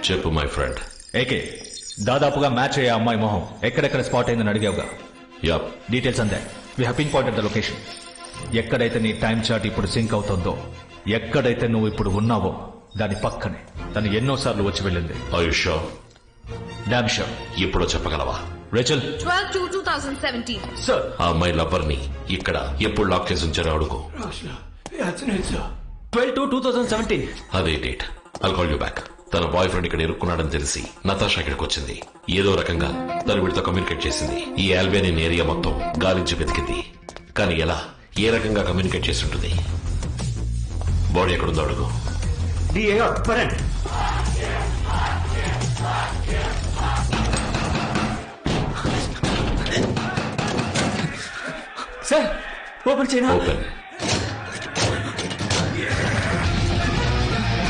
చెప్పు my friend. AK దాదాపుగా match అయ్యే అమ్మాయి మొహం ఎక్కడెక్కడ స్పాట్ అయిందని అడిగావుగా. యాప్ డీటెయిల్స్ అంతే. We have pinpointed the location. ఎక్కడైతే నీ టైం చార్ట్ ఇప్పుడు సింక్ అవుతుందో, ఎక్కడైతే నువ్వు ఇప్పుడు ఉన్నావో దాని పక్కనే తను ఎన్నోసార్లు వచ్చి వెళ్ళింది. ఆయుషో డామ్ షూర్. ఇప్పుడు చెప్పగలవా? రేచల్ 12/2/2017. సార్. ఆ అమ్మాయి లవ్వర్ ని ఇక్కడ ఎప్పుడు లాక్ చేసి ఉంచారో అడుగు. 12/2/2017. అదే date. I'll call you back. తన బాయ్ ఫ్రెండ్ ఇక్కడ ఇరుక్కున్నాడని తెలిసి నతాషా ఇక్కడికి వచ్చింది. ఏదో రకంగా తను వీడితో కమ్యూనికేట్ చేసింది. ఈ ఆల్బేనియన్ ఏరియా మొత్తం గాలించి వెతికింది. కానీ ఎలా, ఏ రకంగా కమ్యూనికేట్ చేసి ఉంటుంది? బాడీ ఎక్కడుందో అడుగు. సార్ ఓపెన్ చేయనా? ఓపెన్.